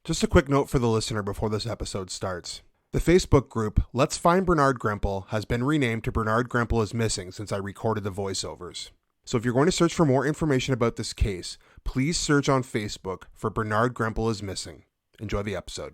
Just a quick note for the listener before this episode starts. The Facebook group Let's Find Bernard Grempel has been renamed to Bernard Grempel is Missing since I recorded the voiceovers. So if you're going to search for more information about this case, please search on Facebook for Bernard Grempel is Missing. Enjoy the episode.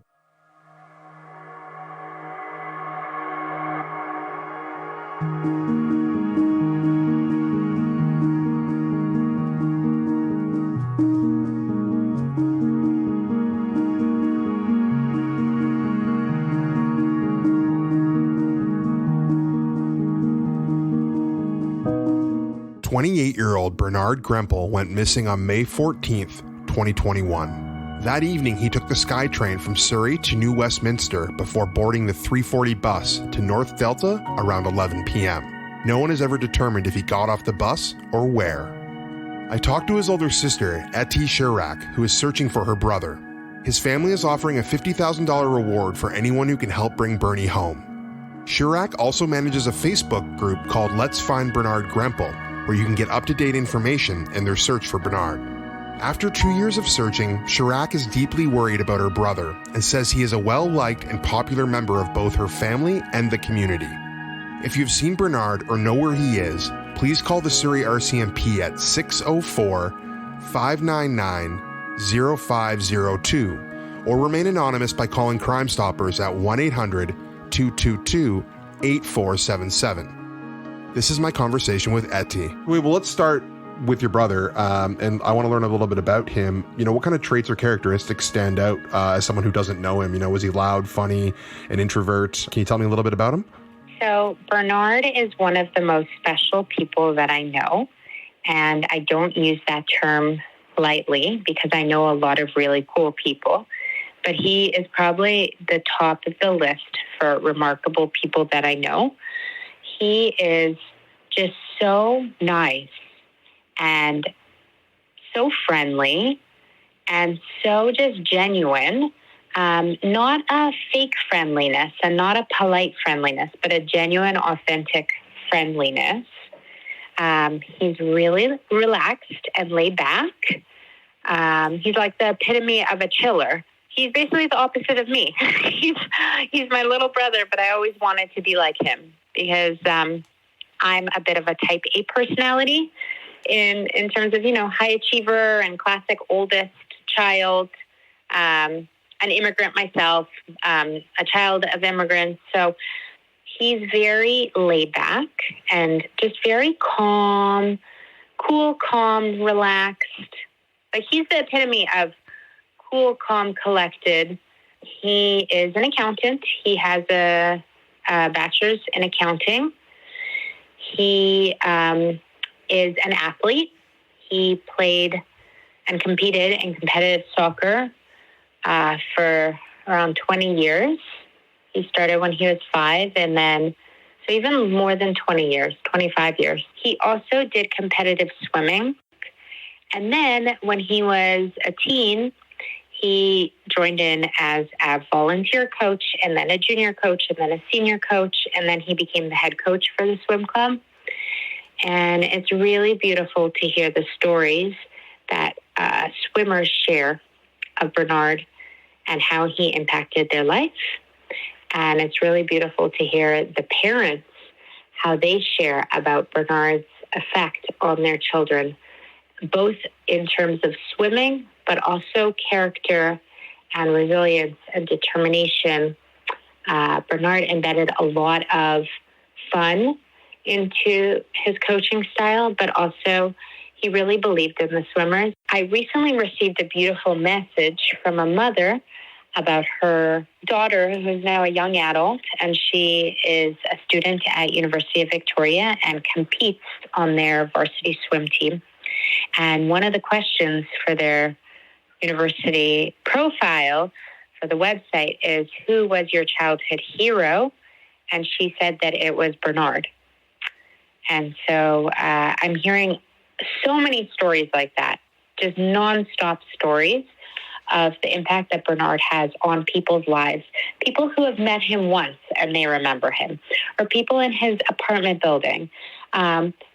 "28-year-old Bernard Grempel went missing on May 14th, 2021. That evening, he took the SkyTrain from Surrey to New Westminster before boarding the 340 bus to North Delta around 11 p.m. No one has ever determined if he got off the bus or where. I talked to his older sister, Ettie, who is searching for her brother. His family is offering a $50,000 reward for anyone who can help bring Bernie home. Chirac also manages a Facebook group called Let's Find Bernard Grempel, where you can get up-to-date information in their search for Bernard. After 2 years of searching, Chirac is deeply worried about her brother and says he is a well-liked and popular member of both her family and the community. If you've seen Bernard or know where he is, please call the Surrey RCMP at 604-599-0502 or remain anonymous by calling Crime Stoppers at 1-800-222-8477. This is my conversation with Ettie. Well, let's start with your brother, and I want to learn a little bit about him. What kind of traits or characteristics stand out as someone who doesn't know him? Was he loud, funny, an introvert? Can you tell me a little bit about him? So Bernard is one of the most special people that I know, and I don't use that term lightly because I know a lot of really cool people, but he is probably the top of the list for remarkable people that I know. He is just so nice and so friendly and so just genuine. Not a fake friendliness and not a polite friendliness, but a genuine, authentic friendliness. He's really relaxed and laid back. He's like the epitome of a chiller. He's basically the opposite of me. He's my little brother, but I always wanted to be like him because I'm a bit of a type A personality in terms of, high achiever and classic oldest child, an immigrant myself, a child of immigrants. So he's very laid back and just very calm, cool, calm, relaxed. Like he's the epitome of cool, calm, collected. He is an accountant. He has a bachelor's in accounting. He is an athlete. He played and competed in competitive soccer for around 20 years. He started when he was 5 and then, so even more than 20 years, 25 years. He also did competitive swimming. And then when he was a teen, he joined in as a volunteer coach and then a junior coach and then a senior coach. And then he became the head coach for the swim club. And it's really beautiful to hear the stories that swimmers share of Bernard and how he impacted their life. And it's really beautiful to hear the parents, how they share about Bernard's effect on their children, both in terms of swimming, but also character and resilience and determination. Bernard embedded a lot of fun into his coaching style, but also he really believed in the swimmers. I recently received a beautiful message from a mother about her daughter, who's now a young adult, and she is a student at University of Victoria and competes on their varsity swim team. And one of the questions for their university profile for the website is, who was your childhood hero? And she said that it was Bernard. And so I'm hearing so many stories like that, just nonstop stories of the impact that Bernard has on people's lives. People who have met him once and they remember him, or people in his apartment building.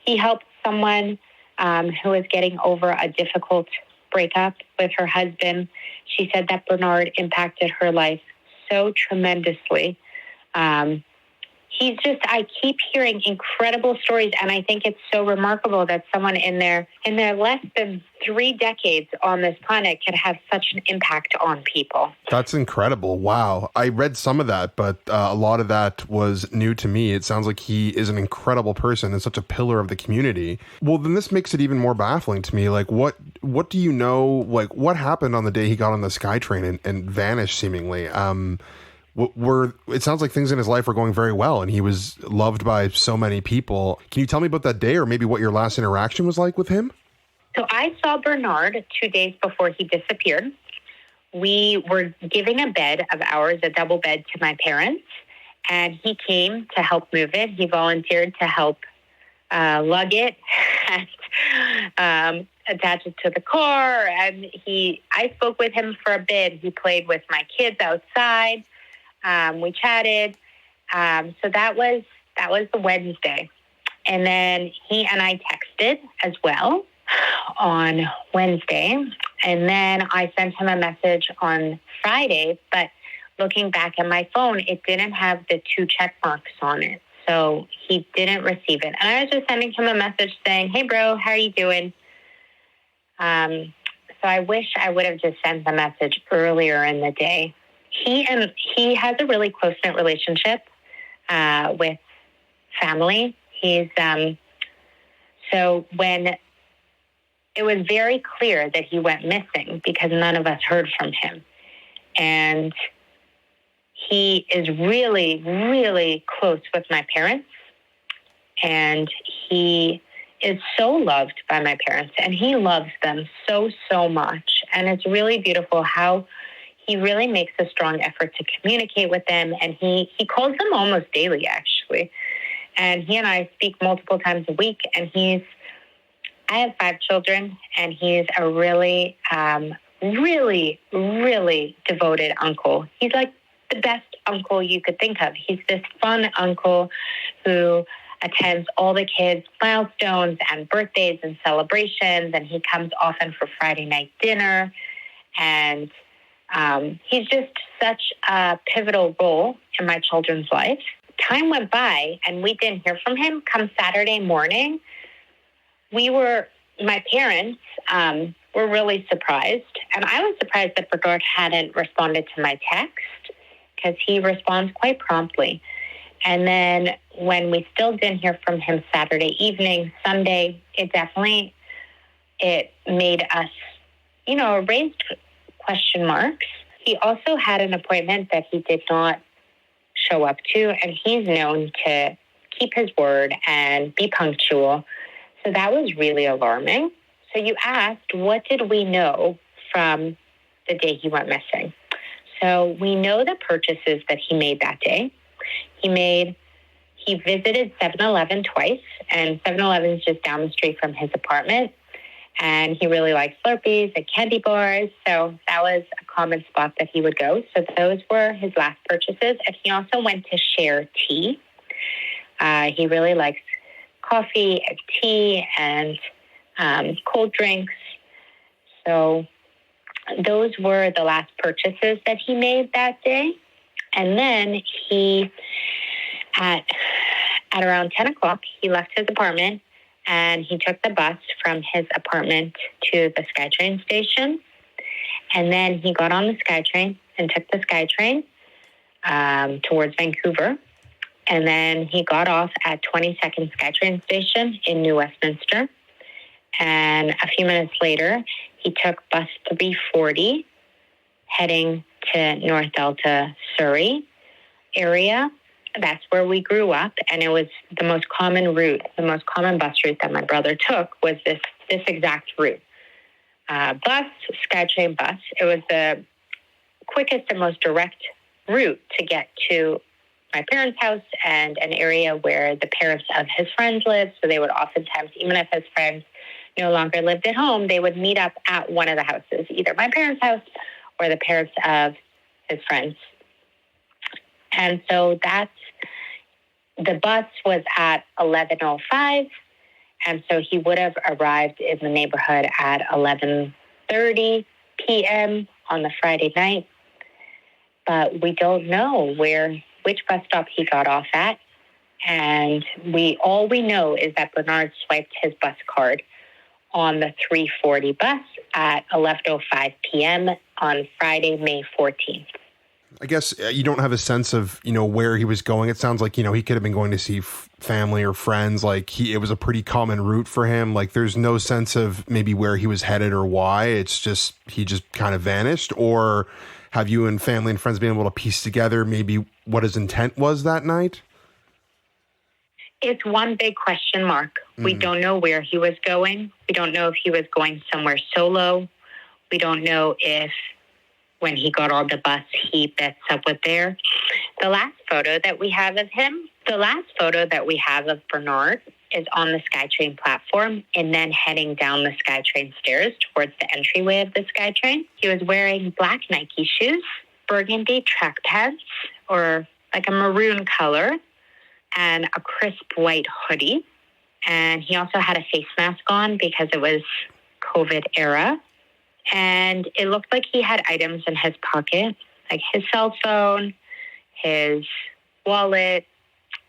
He helped someone who was getting over a difficult breakup with her husband. She said that Bernard impacted her life so tremendously. I keep hearing incredible stories, and I think it's so remarkable that someone in their less than 3 decades on this planet could have such an impact on people. That's incredible. Wow. I read some of that, but a lot of that was new to me. It sounds like he is an incredible person and such a pillar of the community. Well, then this makes it even more baffling to me. Like, what do you know? Like, what happened on the day he got on the SkyTrain and vanished seemingly? It sounds like things in his life were going very well and he was loved by so many people. Can you tell me about that day, or maybe what your last interaction was like with him? So I saw Bernard 2 days before he disappeared. We were giving a bed of ours, a double bed, to my parents, and he came to help move it. He volunteered to help lug it and attach it to the car. And I spoke with him for a bit. He played with my kids outside. We chatted. So that was the Wednesday. And then he and I texted as well on Wednesday. And then I sent him a message on Friday, but looking back at my phone, it didn't have the 2 check marks on it. So he didn't receive it. And I was just sending him a message saying, "Hey bro, how are you doing?" So I wish I would have just sent the message earlier in the day. He has a really close-knit relationship with family. So when it was very clear that he went missing because none of us heard from him. And he is really, really close with my parents. And he is so loved by my parents. And he loves them so, so much. And it's really beautiful how he really makes a strong effort to communicate with them. And he calls them almost daily, actually. And he and I speak multiple times a week. And I have 5 children, and he's a really, really, really devoted uncle. He's like the best uncle you could think of. He's this fun uncle who attends all the kids' milestones and birthdays and celebrations, and he comes often for Friday night dinner. And he's just such a pivotal role in my children's life. Time went by, and we didn't hear from him. Come Saturday morning, my parents were really surprised. And I was surprised that Bernard hadn't responded to my text, because he responds quite promptly. And then when we still didn't hear from him Saturday evening, Sunday, it made us, raised question marks. He also had an appointment that he did not show up to, and he's known to keep his word and be punctual. So that was really alarming. So you asked, what did we know from the day he went missing? So we know the purchases that he made that day. He visited 7-Eleven twice, and 7-Eleven is just down the street from his apartment. And he really likes Slurpees and candy bars. So that was a common spot that he would go. So those were his last purchases. And he also went to share tea. He really likes coffee and tea and cold drinks. So those were the last purchases that he made that day. And then at around 10 o'clock, he left his apartment and he took the bus from his apartment to the SkyTrain station. And then he got on the SkyTrain and took the SkyTrain towards Vancouver. And then he got off at 22nd SkyTrain station in New Westminster. And a few minutes later, he took bus 340 heading to North Delta, Surrey area. That's where we grew up, and it was the most common route, the most common bus route that my brother took was this exact route. SkyTrain bus. It was the quickest and most direct route to get to my parents' house and an area where the parents of his friends lived. So they would oftentimes, even if his friends no longer lived at home, they would meet up at one of the houses, either my parents' house or the parents of his friends. And so the bus was at 11:05, and so he would have arrived in the neighborhood at 11:30 6:30 p.m. on the Friday night. But we don't know which bus stop he got off at. And all we know is that Bernard swiped his bus card on the 340 bus at 11:05 p.m. on Friday, May 14th. I guess you don't have a sense of, where he was going. It sounds like, he could have been going to see family or friends. Like it was a pretty common route for him. Like there's no sense of maybe where he was headed or why. It's just, he just kind of vanished. Or have you and family and friends been able to piece together maybe what his intent was that night? It's one big question mark. We don't know where he was going. We don't know if he was going somewhere solo. We don't know if when he got on the bus, he met up with there. The last photo that we have of Bernard is on the SkyTrain platform and then heading down the SkyTrain stairs towards the entryway of the SkyTrain. He was wearing black Nike shoes, burgundy track pants, or like a maroon color, and a crisp white hoodie. And he also had a face mask on because it was COVID era. And it looked like he had items in his pocket, like his cell phone, his wallet.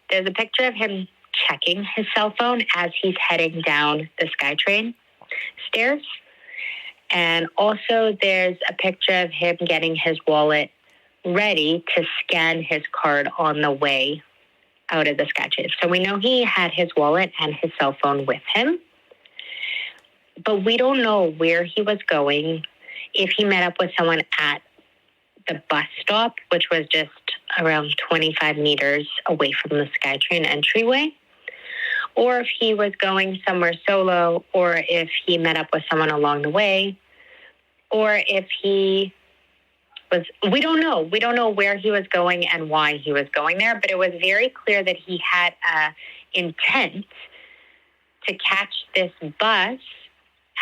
There's a picture of him checking his cell phone as he's heading down the SkyTrain stairs. And also there's a picture of him getting his wallet ready to scan his card on the way out of the SkyTrain. So we know he had his wallet and his cell phone with him. But we don't know where he was going, if he met up with someone at the bus stop, which was just around 25 meters away from the SkyTrain entryway, or if he was going somewhere solo, or if he met up with someone along the way, or if he was, we don't know. We don't know where he was going and why he was going there, but it was very clear that he had an intent to catch this bus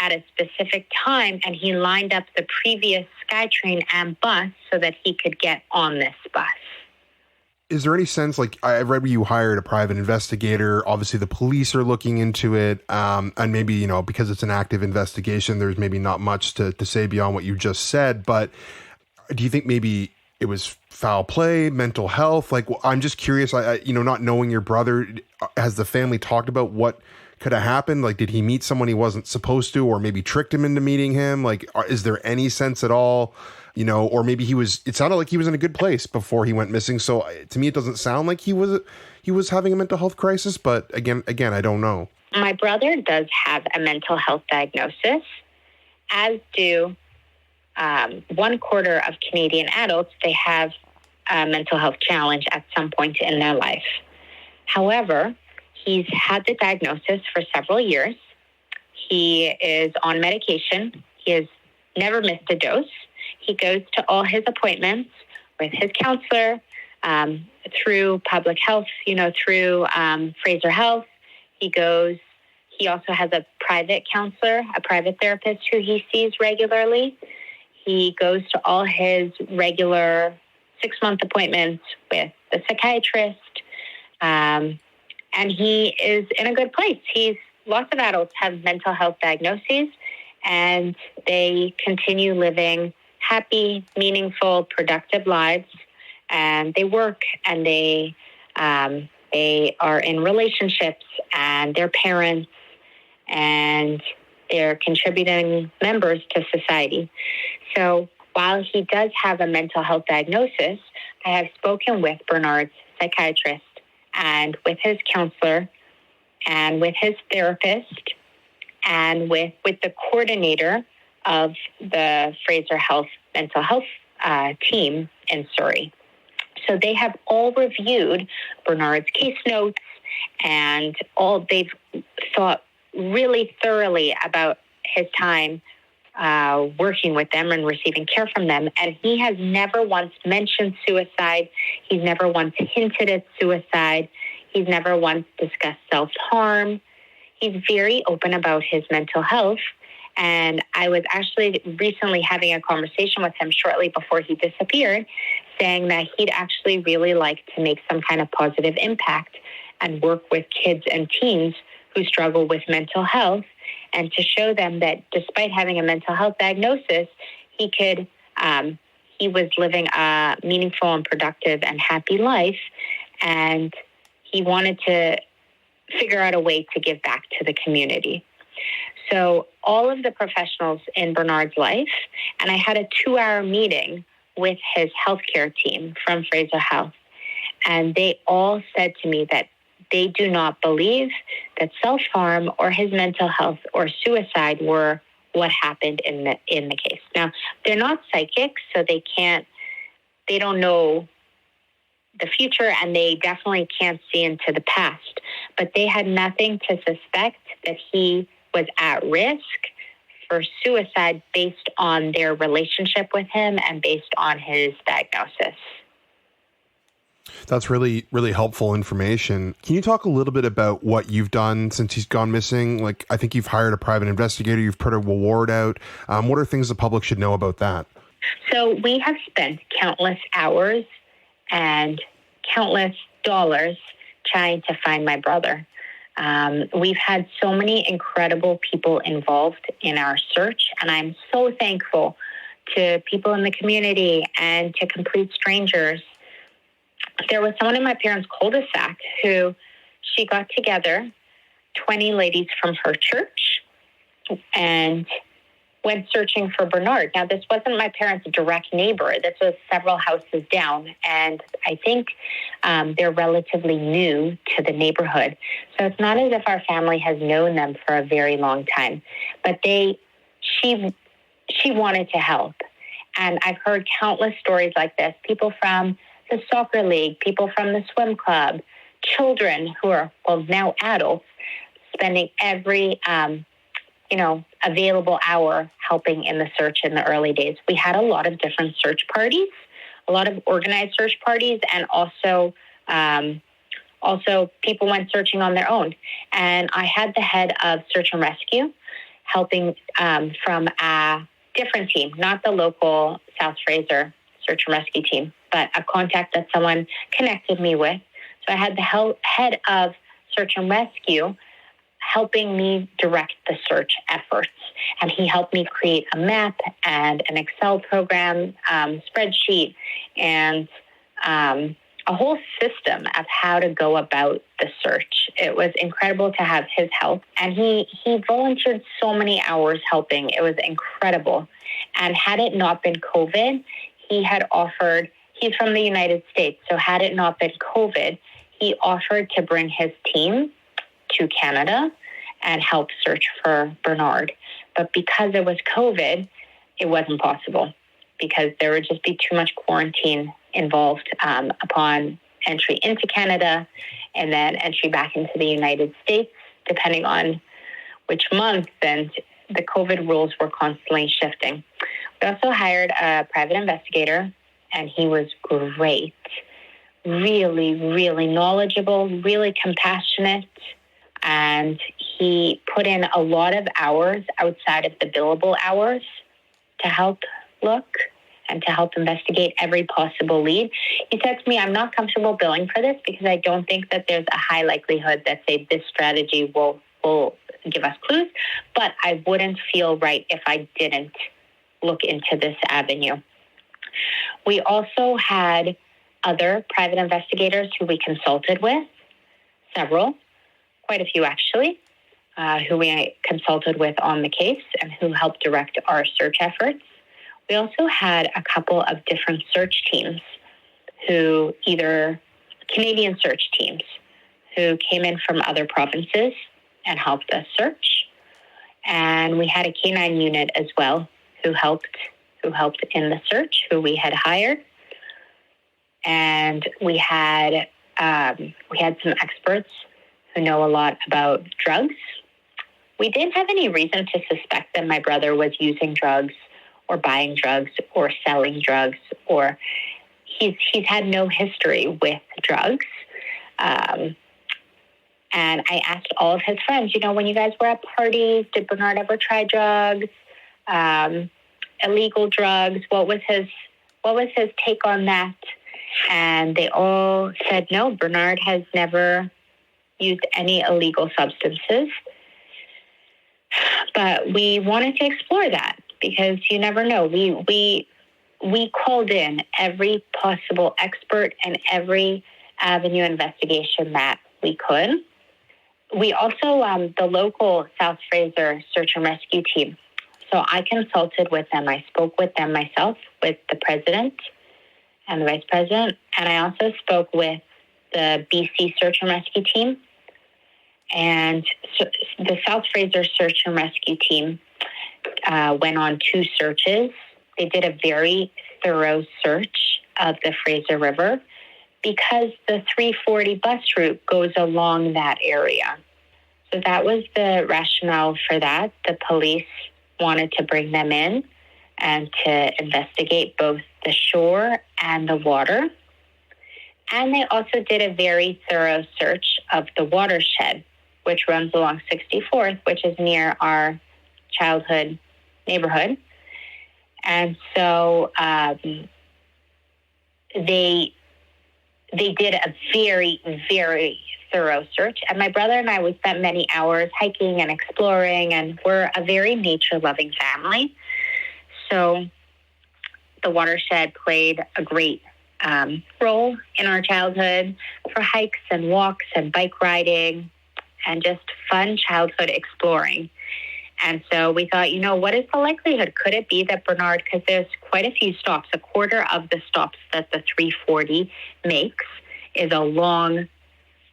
at a specific time, and he lined up the previous SkyTrain and bus so that he could get on this bus. Is there any sense, like I read where you hired a private investigator, obviously the police are looking into it, and maybe, because it's an active investigation, there's maybe not much to say beyond what you just said, but do you think maybe it was foul play, mental health? Like, I'm just curious, not knowing your brother, has the family talked about what could have happened? Like, did he meet someone he wasn't supposed to, or maybe tricked him into meeting him? Like, is there any sense at all, or maybe it sounded like he was in a good place before he went missing. So to me, it doesn't sound like he was having a mental health crisis, but again, I don't know. My brother does have a mental health diagnosis, as do 1/4 of Canadian adults. They have a mental health challenge at some point in their life. However, he's had the diagnosis for several years. He is on medication. He has never missed a dose. He goes to all his appointments with his counselor through public health, through Fraser Health. He also has a private counselor, a private therapist who he sees regularly. He goes to all his regular 6-month appointments with the psychiatrist. And he is in a good place. Lots of adults have mental health diagnoses, and they continue living happy, meaningful, productive lives. And they work, and they are in relationships, and they're parents, and they're contributing members to society. So while he does have a mental health diagnosis, I have spoken with Bernard's psychiatrist and with his counselor and with his therapist and with the coordinator of the Fraser Health mental health team in Surrey. So they have all reviewed Bernard's case notes, and they've thought really thoroughly about his time working with them and receiving care from them. And he has never once mentioned suicide. He's never once hinted at suicide. He's never once discussed self-harm. He's very open about his mental health. And I was actually recently having a conversation with him shortly before he disappeared, saying that he'd actually really like to make some kind of positive impact and work with kids and teens who struggle with mental health, and to show them that despite having a mental health diagnosis, he was living a meaningful and productive and happy life, and he wanted to figure out a way to give back to the community. So all of the professionals in Bernard's life, and I had a 2-hour meeting with his healthcare team from Fraser Health, and they all said to me that they do not believe that self-harm or his mental health or suicide were what happened in the case. Now, they're not psychics, so they don't know the future, and they definitely can't see into the past. But they had nothing to suspect that he was at risk for suicide based on their relationship with him and based on his diagnosis. That's really, really helpful information. Can you talk a little bit about what you've done since he's gone missing? Like, I think you've hired a private investigator, you've put a reward out. What are things the public should know about that? So we have spent countless hours and countless dollars trying to find my brother. We've had so many incredible people involved in our search, and I'm so thankful to people in the community and to complete strangers. There was someone in my parents' cul-de-sac who she got together 20 ladies from her church and went searching for Bernard. Now, this wasn't my parents' direct neighbor. This was several houses down, and I think they're relatively new to the neighborhood. So it's not as if our family has known them for a very long time, but she wanted to help. And I've heard countless stories like this. People from the soccer league, people from the swim club, children who are, now adults, spending every, available hour helping in the search in the early days. We had a lot of different search parties, a lot of organized search parties, and also people went searching on their own. And I had the head of search and rescue helping from a different team, not the local South Fraser search and rescue team, but a contact that someone connected me with. So I had the head of search and rescue helping me direct the search efforts. And he helped me create a map and an Excel program, spreadsheet, and a whole system of how to go about the search. It was incredible to have his help. And he volunteered so many hours helping. It was incredible. And had it not been COVID, he's from the United States, so had it not been COVID, he offered to bring his team to Canada and help search for Bernard. But because it was COVID, it wasn't possible because there would just be too much quarantine involved upon entry into Canada and then entry back into the United States, depending on which month, and the COVID rules were constantly shifting. We also hired a private investigator, and he was great. Really, really knowledgeable, really compassionate. And he put in a lot of hours outside of the billable hours to help look and to help investigate every possible lead. He said to me, I'm not comfortable billing for this because I don't think that there's a high likelihood that, say, this strategy will give us clues, but I wouldn't feel right if I didn't look into this avenue. We also had other private investigators who we consulted with, several, quite a few actually, who we consulted with on the case and who helped direct our search efforts. We also had a couple of different search teams who either Canadian search teams who came in from other provinces and helped us search. And we had a canine unit as well who helped in the search, who we had hired. And we had some experts who know a lot about drugs. We didn't have any reason to suspect that my brother was using drugs or buying drugs or selling drugs, or he's had no history with drugs. And I asked all of his friends, when you guys were at parties, did Bernard ever try drugs, illegal drugs? What was his take on that? And they all said, no, Bernard has never used any illegal substances. But we wanted to explore that because you never know. We called in every possible expert and every avenue investigation that we could. We also, the local South Fraser search and rescue team. So I consulted with them. I spoke with them myself, with the president and the vice president. And I also spoke with the BC search and rescue team. And so the South Fraser search and rescue team went on 2 searches. They did a very thorough search of the Fraser River because the 340 bus route goes along that area. So that was the rationale for that. The police wanted to bring them in and to investigate both the shore and the water. And they also did a very thorough search of the watershed, which runs along 64th, which is near our childhood neighborhood. And so they did a very, very thorough search. And my brother and I, we spent many hours hiking and exploring, and we're a very nature-loving family. So the watershed played a great role in our childhood for hikes and walks and bike riding and just fun childhood exploring. And so we thought, what is the likelihood? Could it be that Bernard, because there's quite a few stops, a quarter of the stops that the 340 makes is along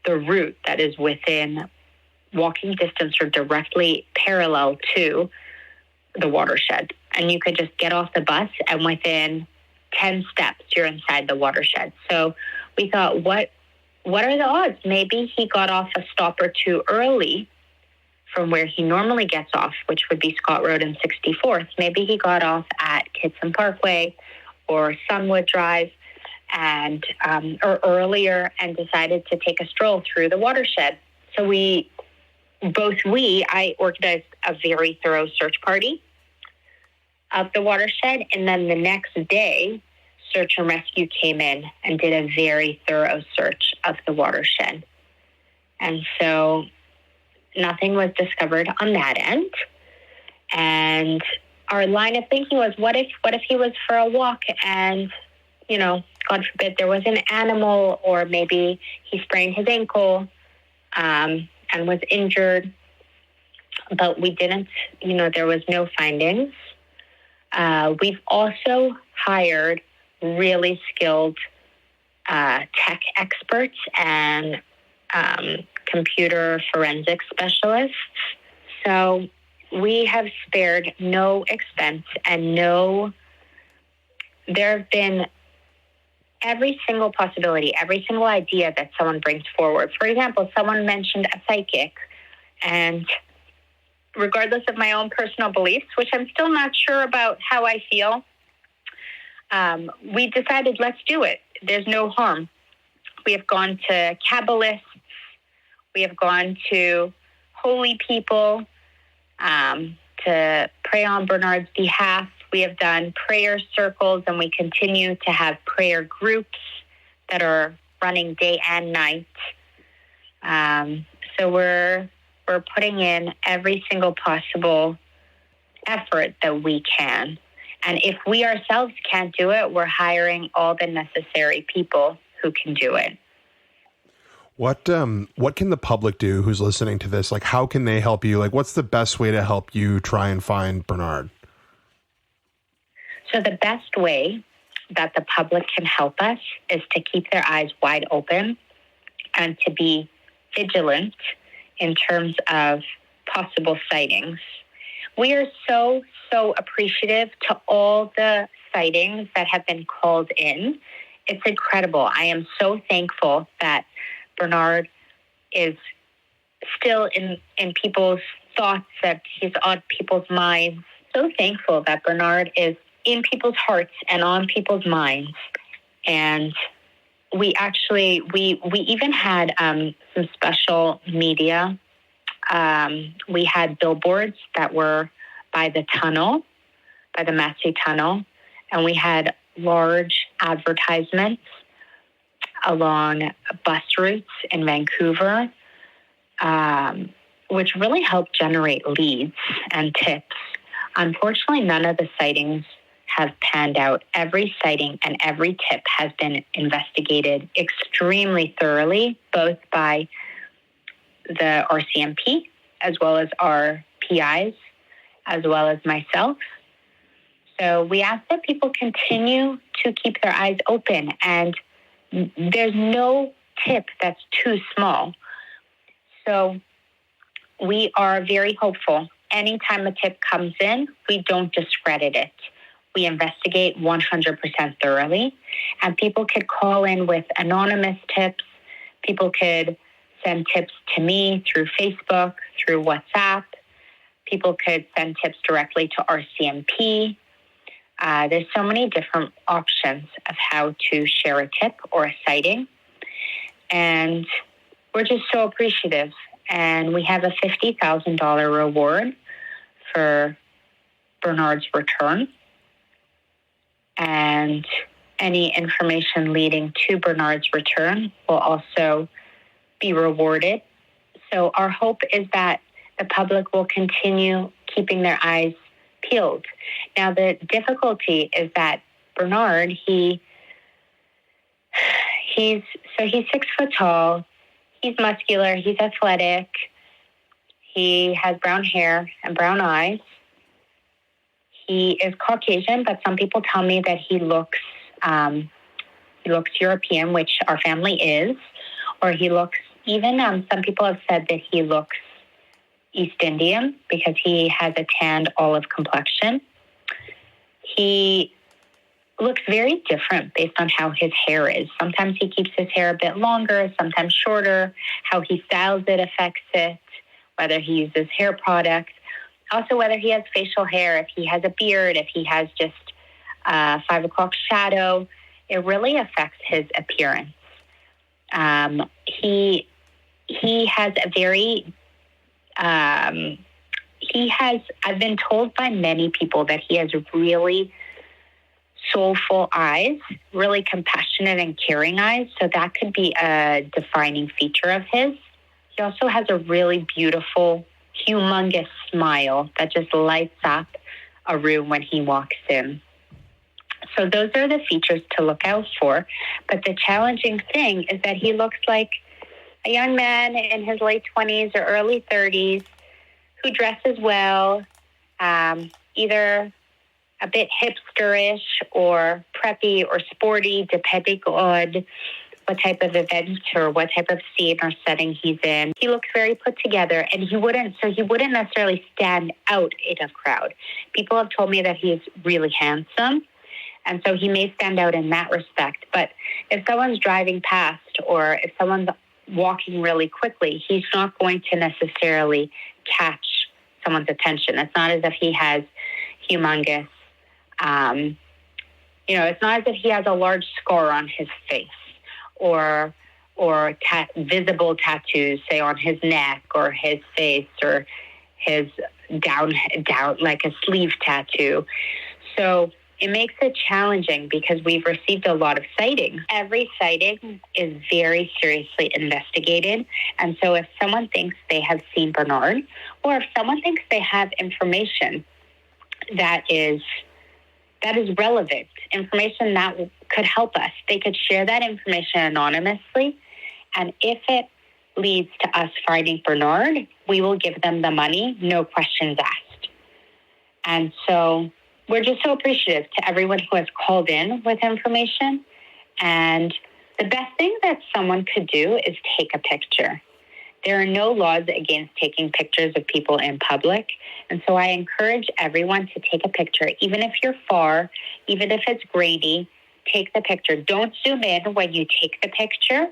the route that is within walking distance or directly parallel to the watershed. And you could just get off the bus and within 10 steps, you're inside the watershed. So we thought, what are the odds? Maybe he got off a stop or two early from where he normally gets off, which would be Scott Road and 64th. Maybe he got off at Kitson Parkway or Sunwood Drive or earlier and decided to take a stroll through the watershed. So I organized a very thorough search party of the watershed. And then the next day, search and rescue came in and did a very thorough search of the watershed. And so nothing was discovered on that end. And our line of thinking was, what if he was for a walk and, God forbid, there was an animal, or maybe he sprained his ankle and was injured. But we didn't, there was no findings. We've also hired really skilled tech experts and computer forensic specialists. So we have spared no expense and there have been every single possibility, every single idea that someone brings forward. For example, someone mentioned a psychic, and regardless of my own personal beliefs, which I'm still not sure about how I feel, we decided, let's do it. There's no harm. We have gone to Kabbalists. We have gone to holy people to pray on Bernard's behalf. We have done prayer circles, and we continue to have prayer groups that are running day and night. So we're putting in every single possible effort that we can. And if we ourselves can't do it, we're hiring all the necessary people who can do it. What can the public do who's listening to this? Like, how can they help you? Like, what's the best way to help you try and find Bernard? So the best way that the public can help us is to keep their eyes wide open and to be vigilant in terms of possible sightings. We are so appreciative to all the sightings that have been called in. It's incredible. I am so thankful that Bernard is still in people's thoughts, that he's on people's minds. So thankful that Bernard is in people's hearts and on people's minds. And we even had some special media. We had billboards that were by the tunnel, by the Massey Tunnel, and we had large advertisements along bus routes in Vancouver. which really helped generate leads and tips. Unfortunately, none of the sightings have panned out. Every sighting and every tip has been investigated extremely thoroughly, both by the RCMP, as well as our PIs, as well as myself. So we ask that people continue to keep their eyes open, and there's no tip that's too small. So we are very hopeful. Anytime a tip comes in, we don't discredit it. We investigate 100% thoroughly, and people could call in with anonymous tips. People could send tips to me through Facebook, through WhatsApp. People could send tips directly to RCMP. There's so many different options of how to share a tip or a sighting. And we're just so appreciative. And we have a $50,000 reward for Bernard's return. And any information leading to Bernard's return will also be rewarded. So our hope is that the public will continue keeping their eyes peeled. Now, the difficulty is that Bernard, he's 6 foot tall, he's muscular, he's athletic, he has brown hair and brown eyes. He is Caucasian, but some people tell me that he looks European, which our family is, or he looks even, some people have said that he looks East Indian because he has a tanned olive complexion. He looks very different based on how his hair is. Sometimes he keeps his hair a bit longer, sometimes shorter. How he styles it affects it, whether he uses hair products. Also, whether he has facial hair, if he has a beard, if he has just 5 o'clock shadow, it really affects his appearance. He has a very, I've been told by many people that he has really soulful eyes, really compassionate and caring eyes. So that could be a defining feature of his. He also has a really beautiful, humongous smile that just lights up a room when he walks in. So those are the features to look out for. But the challenging thing is that he looks like a young man in his late 20s or early 30s who dresses well, either a bit hipsterish or preppy or sporty, depending on what type of event or what type of scene or setting he's in. He looks very put together, and he wouldn't necessarily stand out in a crowd. People have told me that he's really handsome, and so he may stand out in that respect. But if someone's driving past or if someone's walking really quickly, he's not going to necessarily catch someone's attention. It's not as if he has humongous, it's not as if he has a large scar on his face or visible tattoos, say on his neck or his face or his down like a sleeve tattoo. So it makes it challenging because we've received a lot of sightings. Every sighting is very seriously investigated. And so if someone thinks they have seen Bernard, or if someone thinks they have information that is relevant, information that could help us, they could share that information anonymously. And if it leads to us finding Bernard, we will give them the money, no questions asked. And so we're just so appreciative to everyone who has called in with information. And the best thing that someone could do is take a picture. There are no laws against taking pictures of people in public. And so I encourage everyone to take a picture, even if you're far, even if it's grainy, take the picture. Don't zoom in when you take the picture.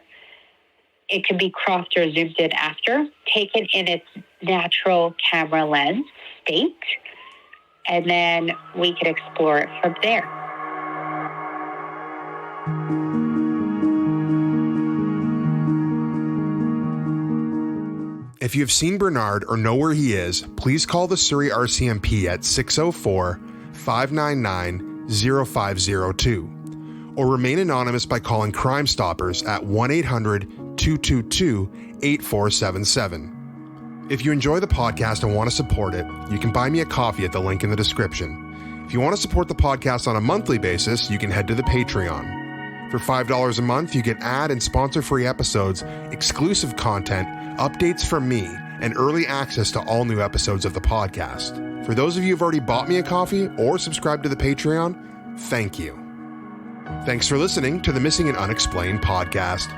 It can be cropped or zoomed in after. Take it in its natural camera lens state, and then we can explore it from there. If you have seen Bernard or know where he is, please call the Surrey RCMP at 604-599-0502 or remain anonymous by calling Crime Stoppers at 1-800-222-8477. If you enjoy the podcast and want to support it, you can buy me a coffee at the link in the description. If you want to support the podcast on a monthly basis, you can head to the Patreon. For $5 a month, you get ad and sponsor-free episodes, exclusive content, updates from me, and early access to all new episodes of the podcast. For those of you who've already bought me a coffee or subscribed to the Patreon, thank you. Thanks for listening to the Missing and Unexplained podcast.